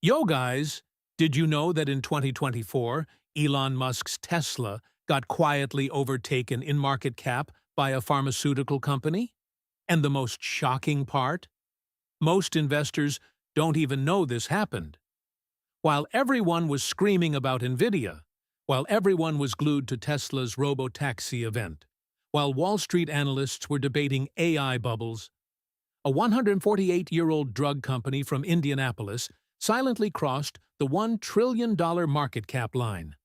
Yo guys, did you know that in 2024, Elon Musk's Tesla got quietly overtaken in market cap by a pharmaceutical company? And the most shocking part? Most investors don't even know this happened. While everyone was screaming about Nvidia, while everyone was glued to Tesla's robo-taxi event, while Wall Street analysts were debating AI bubbles, a 148-year-old drug company from Indianapolis silently crossed the $1 trillion market cap line.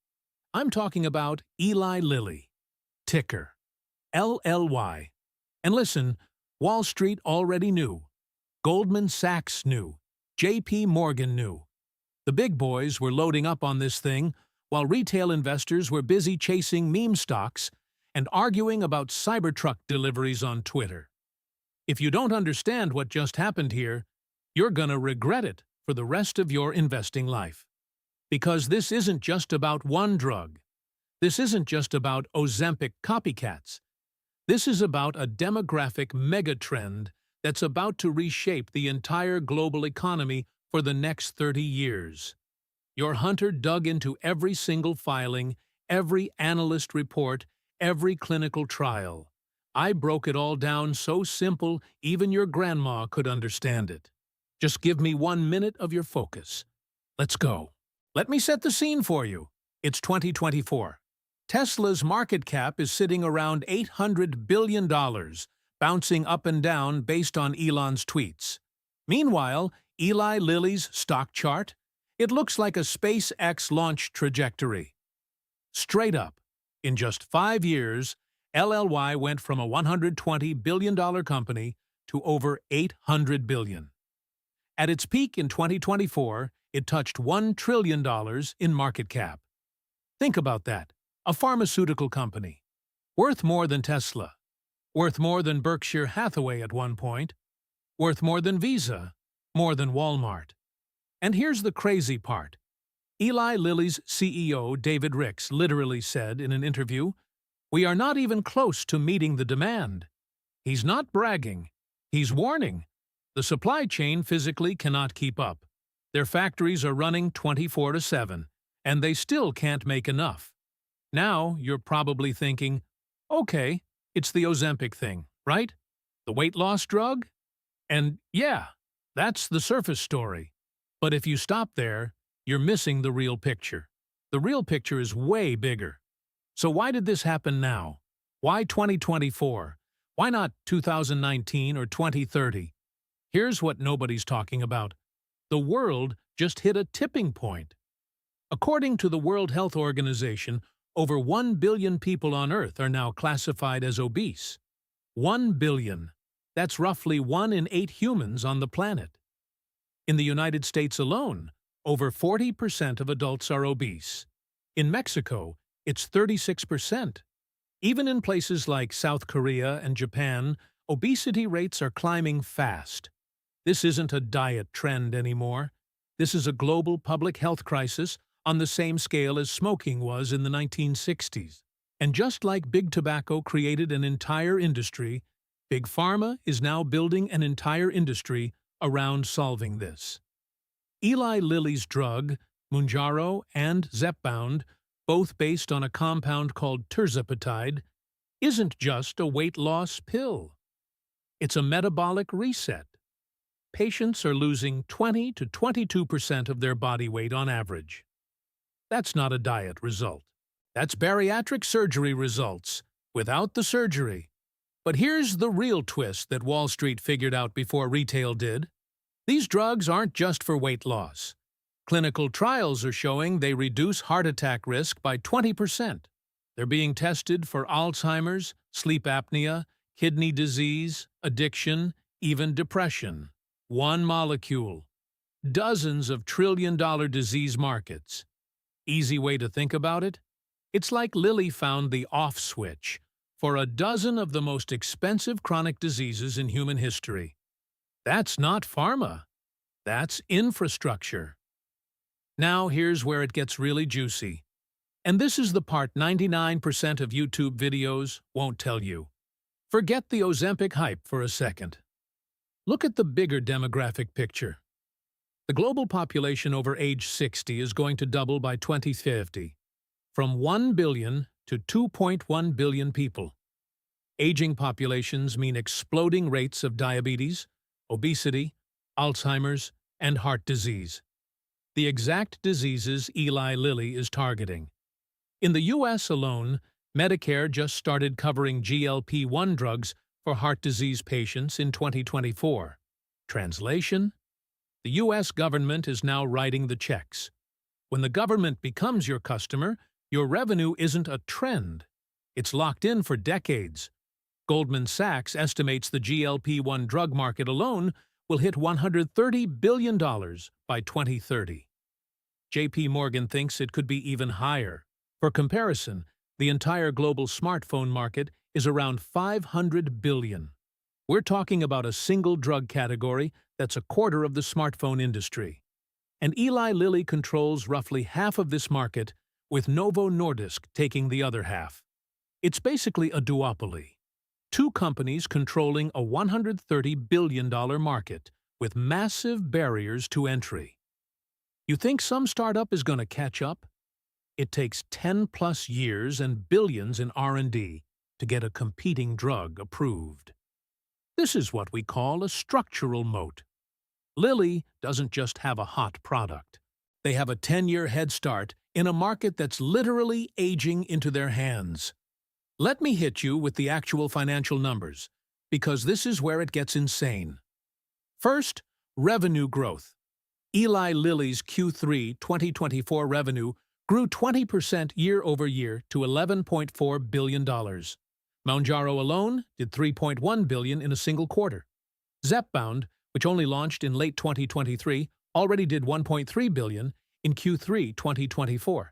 I'm talking about Eli Lilly, ticker LLY. And listen, Wall Street already knew. Goldman Sachs knew. JP Morgan knew. The big boys were loading up on this thing, while retail investors were busy chasing meme stocks and arguing about Cybertruck deliveries on Twitter. If you don't understand what just happened here, you're gonna regret it for the rest of your investing life. Because this isn't just about one drug. This isn't just about Ozempic copycats. This is about a demographic megatrend that's about to reshape the entire global economy for the next 30 years. Your hunter dug into every single filing, every analyst report, every clinical trial. I broke it all down so simple even your grandma could understand it. Just give me 1 minute of your focus. Let's go. Let me set the scene for you. It's 2024. Tesla's market cap is sitting around $800 billion, bouncing up and down based on Elon's tweets. Meanwhile, Eli Lilly's stock chart? It looks like a SpaceX launch trajectory. Straight up, in just 5 years, LLY went from a $120 billion company to over $800 billion. At its peak in 2024, it touched $1 trillion in market cap. Think about that. A pharmaceutical company. Worth more than Tesla. Worth more than Berkshire Hathaway at one point. Worth more than Visa. More than Walmart. And here's the crazy part. Eli Lilly's CEO, David Ricks, literally said in an interview, "We are not even close to meeting the demand." He's not bragging. He's warning. The supply chain physically cannot keep up. Their factories are running 24/7, and they still can't make enough. Now you're probably thinking, okay, it's the Ozempic thing, right? The weight loss drug? And yeah, that's the surface story. But if you stop there, you're missing the real picture. The real picture is way bigger. So why did this happen now? Why 2024? Why not 2019 or 2030? Here's what nobody's talking about. The world just hit a tipping point. According to the World Health Organization, over 1 billion people on Earth are now classified as obese. 1 billion. That's roughly 1 in 8 humans on the planet. In the United States alone, over 40% of adults are obese. In Mexico, it's 36%. Even in places like South Korea and Japan, obesity rates are climbing fast. This isn't a diet trend anymore. This is a global public health crisis on the same scale as smoking was in the 1960s. And just like big tobacco created an entire industry, big pharma is now building an entire industry around solving this. Eli Lilly's drug, Mounjaro and Zepbound, both based on a compound called tirzepatide, isn't just a weight loss pill. It's a metabolic reset. Patients are losing 20 to 22% of their body weight on average. That's not a diet result. That's bariatric surgery results, without the surgery. But here's the real twist that Wall Street figured out before retail did. These drugs aren't just for weight loss. Clinical trials are showing they reduce heart attack risk by 20%. They're being tested for Alzheimer's, sleep apnea, kidney disease, addiction, even depression. One molecule. Dozens of trillion-dollar disease markets. Easy way to think about it? It's like Lilly found the off switch for a dozen of the most expensive chronic diseases in human history. That's not pharma. That's infrastructure. Now here's where it gets really juicy. And this is the part 99% of YouTube videos won't tell you. Forget the Ozempic hype for a second. Look at the bigger demographic picture. The The global population over age 60 is going to double by 2050, from 1 billion to 2.1 billion people. Aging populations mean exploding rates of diabetes, obesity, Alzheimer's, and heart disease. The exact diseases Eli Lilly is targeting. In the U.S. alone, Medicare just started covering GLP-1 drugs for heart disease patients in 2024. Translation? The U.S. government is now writing the checks. When the government becomes your customer, your revenue isn't a trend. It's locked in for decades. Goldman Sachs estimates the GLP-1 drug market alone will hit $130 billion by 2030. J.P. Morgan thinks it could be even higher. For comparison, the entire global smartphone market is around $500 billion. We're talking about a single drug category that's a quarter of the smartphone industry. And Eli Lilly controls roughly half of this market, with Novo Nordisk taking the other half. It's basically a duopoly. Two companies controlling a $130 billion market, with massive barriers to entry. You think some startup is going to catch up? It takes 10+ years and billions in R&D to get a competing drug approved. This is what we call a structural moat. Lilly doesn't just have a hot product. They have a 10-year head start in a market that's literally aging into their hands. Let me hit you with the actual financial numbers, because this is where it gets insane. First, revenue growth. Eli Lilly's Q3 2024 revenue grew 20% year-over-year to $11.4 billion. Mounjaro alone did $3.1 billion in a single quarter. Zepbound, which only launched in late 2023, already did $1.3 billion in Q3 2024.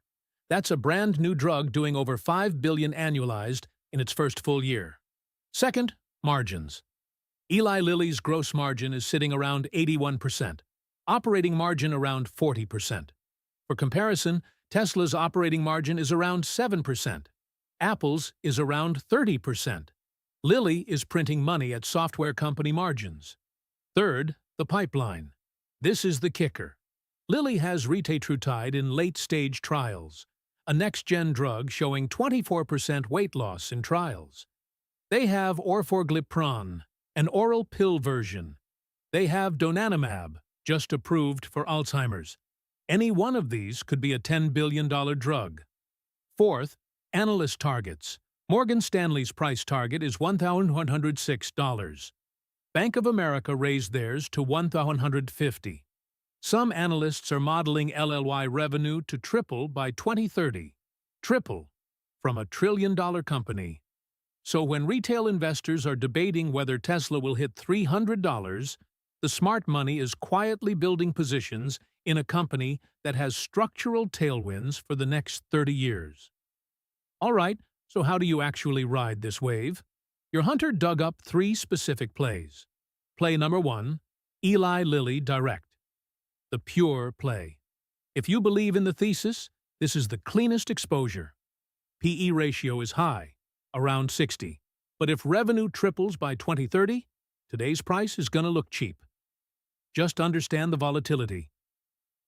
That's a brand new drug doing over $5 billion annualized in its first full year. Second, margins. Eli Lilly's gross margin is sitting around 81%, operating margin around 40%. For comparison, Tesla's operating margin is around 7%. Apple's is around 30%. Lilly is printing money at software company margins. Third, the pipeline. This is the kicker. Lilly has retatrutide in late-stage trials, a next-gen drug showing 24% weight loss in trials. They have orforglipron, an oral pill version. They have donanemab, just approved for Alzheimer's. Any one of these could be a $10 billion drug. Fourth, analyst targets. Morgan Stanley's price target is $1,106. Bank of America raised theirs to $1,150. Some analysts are modeling LLY revenue to triple by 2030. Triple, from a $1 trillion company. So when retail investors are debating whether Tesla will hit $300, the smart money is quietly building positions in a company that has structural tailwinds for the next 30 years. All right, so how do you actually ride this wave? Your hunter dug up 3 specific plays. Play number 1, Eli Lilly Direct. The pure play. If you believe in the thesis, this is the cleanest exposure. PE ratio is high, around 60. But if revenue triples by 2030, today's price is going to look cheap. Just understand the volatility.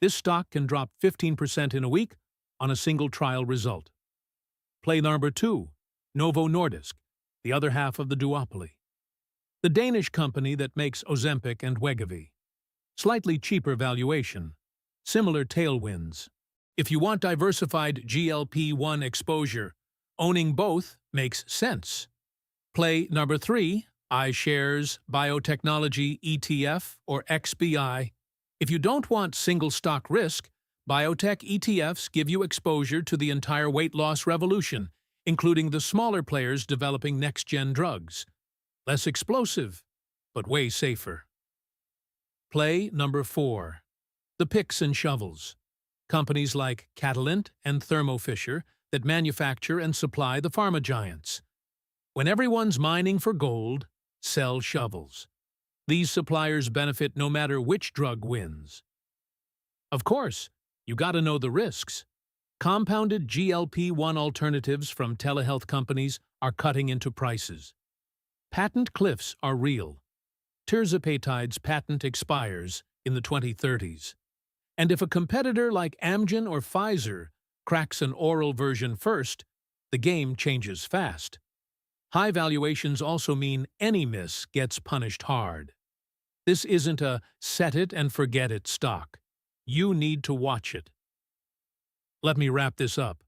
This stock can drop 15% in a week on a single trial result. Play number 2, Novo Nordisk, the other half of the duopoly. The Danish company that makes Ozempic and Wegovy. Slightly cheaper valuation, similar tailwinds. If you want diversified GLP-1 exposure, owning both makes sense. Play number 3, iShares Biotechnology ETF or XBI. If you don't want single stock risk, biotech ETFs give you exposure to the entire weight loss revolution, including the smaller players developing next-gen drugs. Less explosive, but way safer. Play number 4, the picks and shovels. Companies like Catalent and Thermo Fisher that manufacture and supply the pharma giants. When everyone's mining for gold, sell shovels. These suppliers benefit no matter which drug wins. Of course, you gotta know the risks. Compounded GLP-1 alternatives from telehealth companies are cutting into prices. Patent cliffs are real. Tirzepatide's patent expires in the 2030s. And if a competitor like Amgen or Pfizer cracks an oral version first, the game changes fast. High valuations also mean any miss gets punished hard. This isn't a set-it-and-forget-it stock. You need to watch it. Let me wrap this up.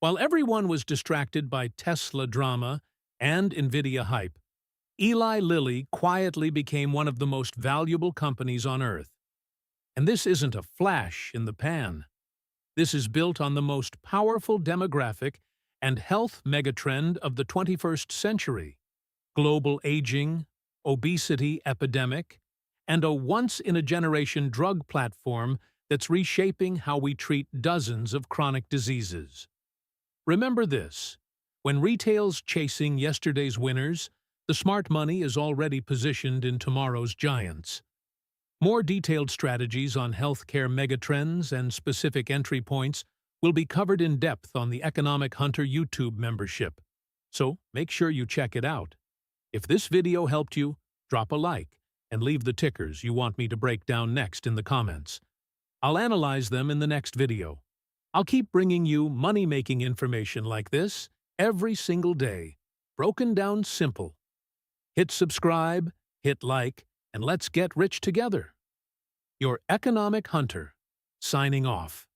While everyone was distracted by Tesla drama and Nvidia hype, Eli Lilly quietly became one of the most valuable companies on Earth. And this isn't a flash in the pan. This is built on the most powerful demographic and health megatrend of the 21st century: global aging, obesity epidemic, and a once-in-a-generation drug platform that's reshaping how we treat dozens of chronic diseases. Remember this: when retail's chasing yesterday's winners, the smart money is already positioned in tomorrow's giants. More detailed strategies on healthcare megatrends and specific entry points will be covered in depth on the Economic Hunter YouTube membership, so make sure you check it out. If this video helped you, drop a like and leave the tickers you want me to break down next in the comments. I'll analyze them in the next video. I'll keep bringing you money-making information like this every single day, broken down simple. Hit subscribe, hit like, and let's get rich together. Your Economic Hunter, signing off.